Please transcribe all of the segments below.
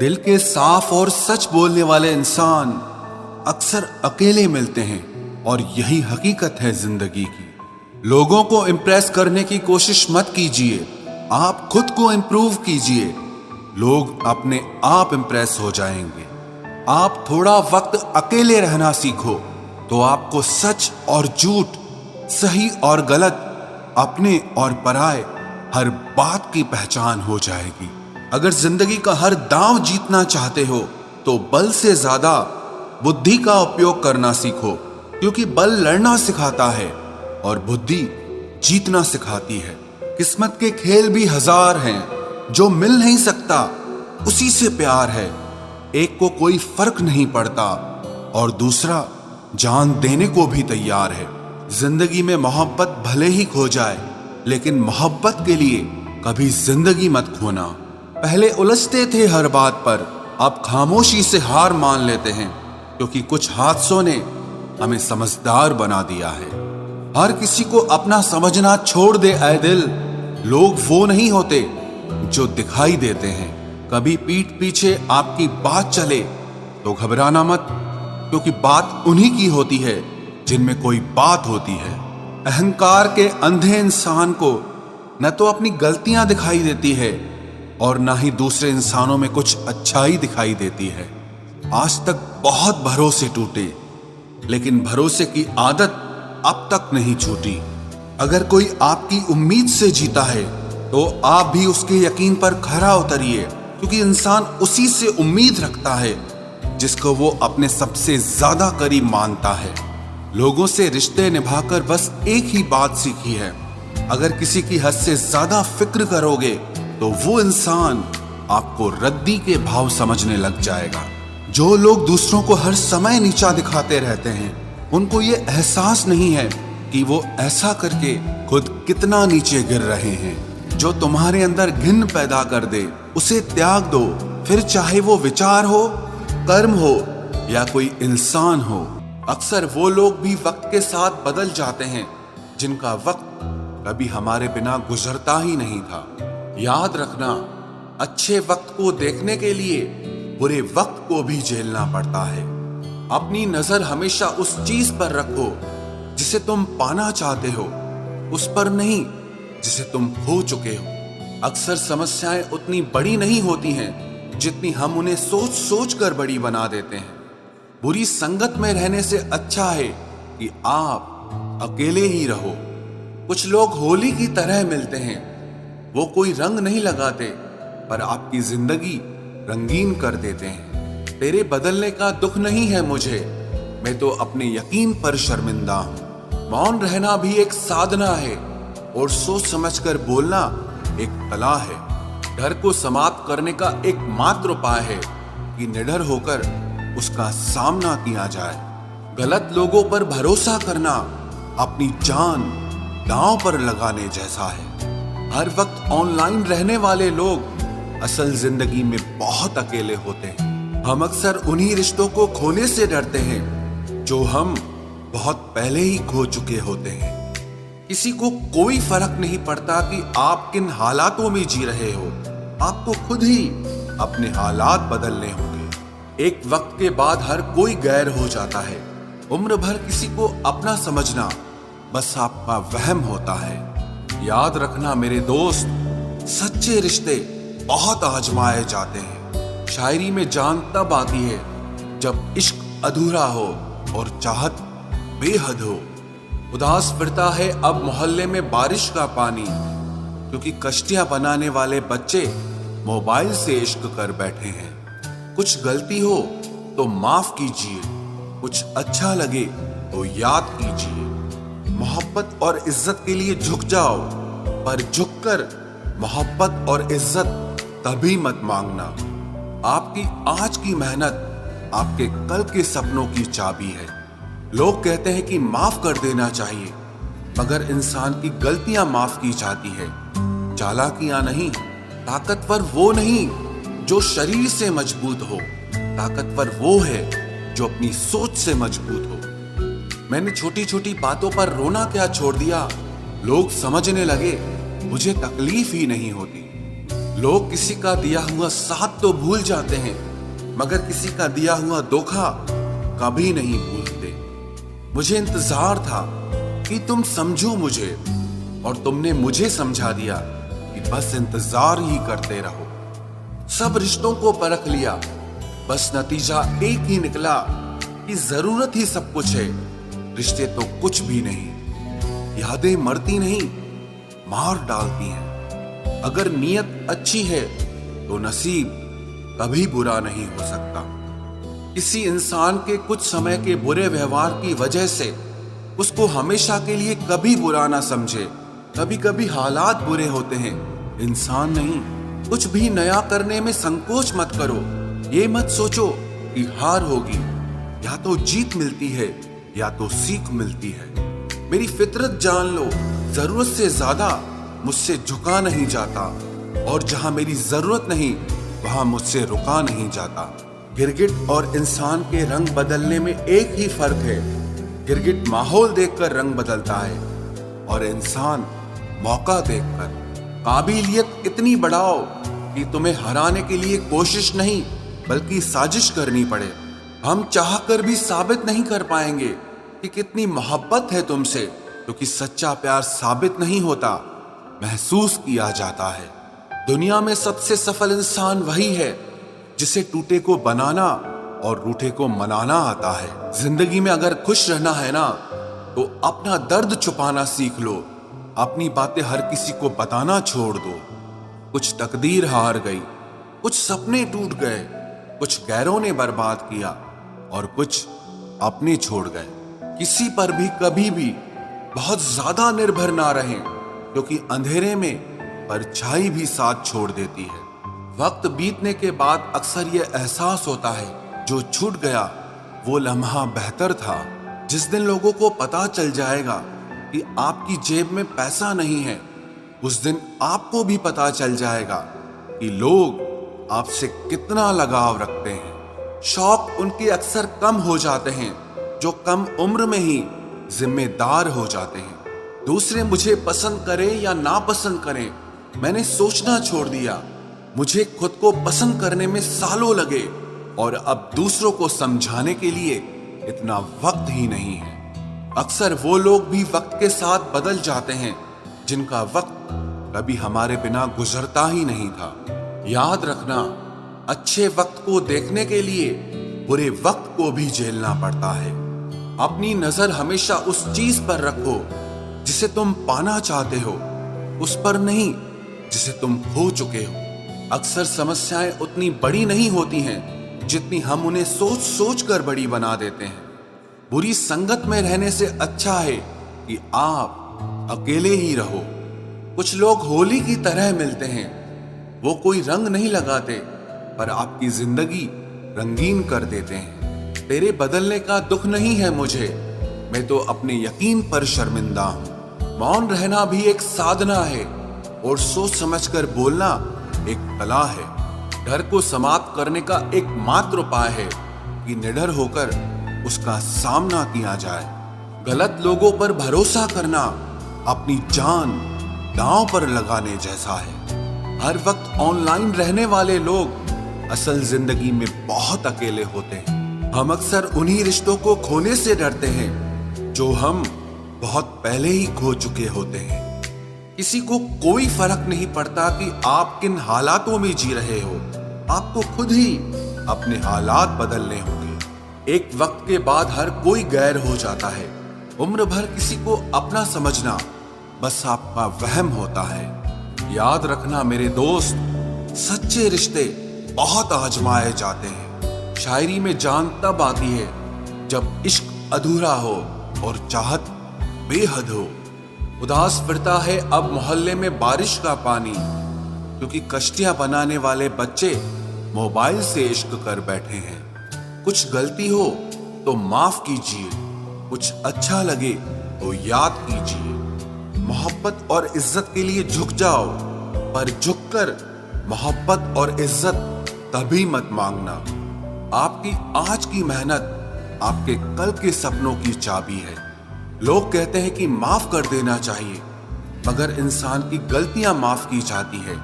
दिल के साफ और सच बोलने वाले इंसान अक्सर अकेले मिलते हैं और यही हकीकत है जिंदगी की। लोगों को इम्प्रेस करने की कोशिश मत कीजिए, आप खुद को इम्प्रूव कीजिए। लोग अपने आप इम्प्रेस हो जाएंगे। आप थोड़ा वक्त अकेले रहना सीखो तो आपको सच और झूठ, सही और गलत, अपने और पराये हर बात की पहचान हो जाएगी। अगर जिंदगी का हर दांव जीतना चाहते हो तो बल से ज्यादा बुद्धि का उपयोग करना सीखो, क्योंकि बल लड़ना सिखाता है और बुद्धि जीतना सिखाती है। किस्मत के खेल भी हजार हैं, जो मिल नहीं सकता उसी से प्यार है। एक को कोई फर्क नहीं पड़ता और दूसरा जान देने को भी तैयार है। जिंदगी में मोहब्बत भले ही खो जाए, लेकिन मोहब्बत के लिए कभी जिंदगी मत खोना। पहले उलझते थे हर बात पर, अब खामोशी से हार मान लेते हैं, क्योंकि कुछ हादसों ने हमें समझदार बना दिया है। हर किसी को अपना समझना छोड़ दे ऐ दिल। लोग वो नहीं होते जो दिखाई देते हैं। कभी पीठ पीछे आपकी बात चले तो घबराना मत, क्योंकि बात उन्हीं की होती है जिनमें कोई बात होती है। अहंकार के अंधे इंसान को न तो अपनी गलतियां दिखाई देती है और ना ही दूसरे इंसानों में कुछ अच्छाई दिखाई देती है। आज तक बहुत भरोसे टूटे, लेकिन भरोसे की आदत अब तक नहीं छूटी। अगर कोई आपकी उम्मीद से जीता है तो आप भी उसके यकीन पर खरा उतरिए, क्योंकि इंसान उसी से उम्मीद रखता है जिसको वो अपने सबसे ज्यादा करीब मानता है। लोगों से रिश्ते निभाकर बस एक ही बात सीखी है, अगर किसी की हद से ज्यादा फिक्र करोगे तो वो इंसान आपको रद्दी के भाव समझने लग जाएगा। जो लोग दूसरों को हर समय नीचा दिखाते रहते हैं, उनको ये एहसास नहीं है कि वो ऐसा करके खुद कितना नीचे गिर रहे हैं। जो तुम्हारे अंदर घिन पैदा कर दे उसे त्याग दो, फिर चाहे वो विचार हो, कर्म हो या कोई इंसान हो। अक्सर वो लोग भी वक्त के साथ बदल जाते हैं जिनका वक्त कभी हमारे बिना गुजरता ही नहीं था। याद रखना, अच्छे वक्त को देखने के लिए बुरे वक्त को भी झेलना पड़ता है। अपनी नजर हमेशा उस चीज पर रखो जिसे तुम पाना चाहते हो, उस पर नहीं जिसे तुम खो चुके हो। अक्सर समस्याएं उतनी बड़ी नहीं होती हैं जितनी हम उन्हें सोच सोच कर बड़ी बना देते हैं। बुरी संगत में रहने से अच्छा है कि आप अकेले ही रहो। कुछ लोग होली की तरह मिलते हैं, वो कोई रंग नहीं लगाते पर आपकी जिंदगी रंगीन कर देते हैं। तेरे बदलने का दुख नहीं है मुझे, मैं तो अपने यकीन पर शर्मिंदा हूं। मौन रहना भी एक साधना है और सोच समझकर बोलना एक कला है। डर को समाप्त करने का एकमात्र उपाय है कि निडर होकर उसका सामना किया जाए। गलत लोगों पर भरोसा करना अपनी जान दांव पर लगाने जैसा है। हर वक्त ऑनलाइन रहने वाले लोग असल जिंदगी में बहुत अकेले होते हैं। हम अक्सर उन्हीं रिश्तों को खोने से डरते हैं जो हम बहुत पहले ही खो चुके होते हैं। किसी को कोई फर्क नहीं पड़ता कि आप किन हालातों में जी रहे हो, आपको खुद ही अपने हालात बदलने होंगे। एक वक्त के बाद हर कोई गैर हो जाता है। उम्र भर किसी को अपना समझना बस आपका वहम होता है। याद रखना मेरे दोस्त, सच्चे रिश्ते बहुत आजमाए जाते हैं। शायरी में जान तब आती है जब इश्क अधूरा हो और चाहत बेहद हो। उदास फिरता है अब मोहल्ले में बारिश का पानी, क्योंकि कश्तियां बनाने वाले बच्चे मोबाइल से इश्क कर बैठे हैं। कुछ गलती हो तो माफ कीजिए, कुछ अच्छा लगे तो याद कीजिए। मोहब्बत और इज्जत के लिए झुक जाओ, पर झुककर मोहब्बत और इज्जत कभी मत मांगना। आपकी आज की मेहनत आपके कल के सपनों की चाबी है। लोग कहते हैं कि माफ कर देना चाहिए, मगर इंसान की गलतियां माफ की जाती है, चालाकियां नहीं। ताकतवर वो नहीं जो शरीर से मजबूत हो, ताकतवर वो है जो अपनी सोच से मजबूत हो। मैंने छोटी छोटी बातों पर रोना क्या छोड़ दिया। लोग समझने लगे मुझे तकलीफ ही नहीं होती। लोग किसी का दिया हुआ साथ तो भूल जाते हैं, मगर किसी का दिया हुआ धोखा कभी नहीं भूलते। मुझे इंतजार था कि तुम समझो मुझे, और तुमने मुझे समझा दिया कि बस इंतजार ही करते रहो। सब रिश्तों को परख लिया, बस नतीजा एक ही निकला कि जरूरत ही सब कुछ है, रिश्ते तो कुछ भी नहीं। यादें मरती नहीं, मार डालती हैं। अगर नीयत अच्छी है तो नसीब कभी बुरा नहीं हो सकता। किसी इंसान के कुछ समय के बुरे व्यवहार की वजह से उसको हमेशा के लिए कभी बुरा ना समझे। कभी कभी हालात बुरे होते हैं, इंसान नहीं। कुछ भी नया करने में संकोच मत करो। ये मत सोचो कि हार होगी, या तो जीत मिलती है या तो सीख मिलती है। मेरी फितरत जान लो, जरूरत से ज्यादा मुझसे झुका नहीं जाता, और जहां मेरी जरूरत नहीं वहां मुझसे रुका नहीं जाता। गिरगिट और इंसान के रंग बदलने में एक ही फर्क है। गिरगिट माहौल देखकर रंग बदलता है, और इंसान मौका देखकर। काबिलियत इतनी बढ़ाओ कि तुम्हें हराने के लिए कोशिश नहीं बल्कि साजिश करनी पड़े। हम चाहकर भी साबित नहीं कर पाएंगे कि कितनी मोहब्बत है तुमसे, क्योंकि सच्चा प्यार साबित नहीं होता, महसूस किया जाता है। दुनिया में सबसे सफल इंसान वही है जिसे टूटे को बनाना और रूठे को मनाना आता है। जिंदगी में अगर खुश रहना है ना, तो अपना दर्द छुपाना सीख लो। अपनी बातें हर किसी को बताना छोड़ दो। कुछ तकदीर हार गई, कुछ सपने टूट गए, कुछ गैरों ने बर्बाद किया, और कुछ अपने छोड़ गए। किसी पर भी कभी भी बहुत ज्यादा निर्भर ना रहें, क्योंकि अंधेरे में परछाई भी साथ छोड़ देती है। वक्त बीतने के बाद अक्सर ये एहसास होता है, जो छूट गया वो लम्हा बेहतर था। जिस दिन लोगों को पता चल जाएगा कि आपकी जेब में पैसा नहीं है, उस दिन आपको भी पता चल जाएगा कि लोग आपसे कितना लगाव रखते हैं। शौक उनके अक्सर कम हो जाते हैं जो कम उम्र में ही जिम्मेदार हो जाते हैं। दूसरे मुझे पसंद करें या ना पसंद करें, मैंने सोचना छोड़ दिया। मुझे खुद को पसंद करने में सालों लगे, और अब दूसरों को समझाने के लिए इतना वक्त ही नहीं है। अक्सर वो लोग भी वक्त के साथ बदल जाते हैं जिनका वक्त कभी हमारे बिना गुजरता ही नहीं था। याद रखना, अच्छे वक्त को देखने के लिए बुरे वक्त को भी झेलना पड़ता है। अपनी नजर हमेशा उस चीज पर रखो जिसे तुम पाना चाहते हो, उस पर नहीं जिसे तुम खो चुके हो। अक्सर समस्याएं उतनी बड़ी नहीं होती हैं जितनी हम उन्हें सोच सोच कर बड़ी बना देते हैं। बुरी संगत में रहने से अच्छा है कि आप अकेले ही रहो। कुछ लोग होली की तरह मिलते हैं, वो कोई रंग नहीं लगाते, पर आपकी जिंदगी रंगीन कर देते हैं। तेरे बदलने का दुख नहीं है मुझे, मैं तो अपने यकीन पर शर्मिंदा हूं। मौन रहना भी एक साधना है, और सोच समझकर बोलना एक कला है। डर को समाप्त करने का एकमात्र उपाय है कि निडर होकर उसका सामना किया जाए। गलत लोगों पर भरोसा करना अपनी जान दांव पर लगाने जैसा है। हर वक्त ऑनलाइन रहने वाले लोग असल जिंदगी में बहुत अकेले होते हैं। हम अक्सर उन्हीं रिश्तों को खोने से डरते हैं जो हम बहुत पहले ही खो चुके होते हैं। किसी को कोई फर्क नहीं पड़ता कि आप किन हालातों में जी रहे हो, आपको खुद ही अपने हालात बदलने होंगे। एक वक्त के बाद हर कोई गैर हो जाता है। उम्र भर किसी को अपना समझना बस आपका वहम होता है। याद रखना मेरे दोस्त, सच्चे रिश्ते बहुत आजमाए जाते हैं। शायरी में जान तब आती है जब इश्क अधूरा हो और चाहत बेहद हो। उदास फिरता है अब मोहल्ले में बारिश का पानी, क्योंकि कश्तियां बनाने वाले बच्चे मोबाइल से इश्क कर बैठे हैं। कुछ गलती हो तो माफ कीजिए, कुछ अच्छा लगे तो याद कीजिए। मोहब्बत और इज्जत के लिए झुक जाओ, पर झुककर मोहब्बत और इज्जत कभी मत मांगना। आपकी आज की मेहनत आपके कल के सपनों की चाबी है। लोग कहते हैं कि माफ कर देना चाहिए, मगर इंसान की गलतियां माफ की जाती है,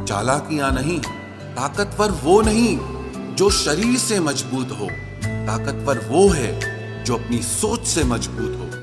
चालाकियां नहीं। ताकतवर वो नहीं जो शरीर से मजबूत हो, ताकतवर वो है जो अपनी सोच से मजबूत हो।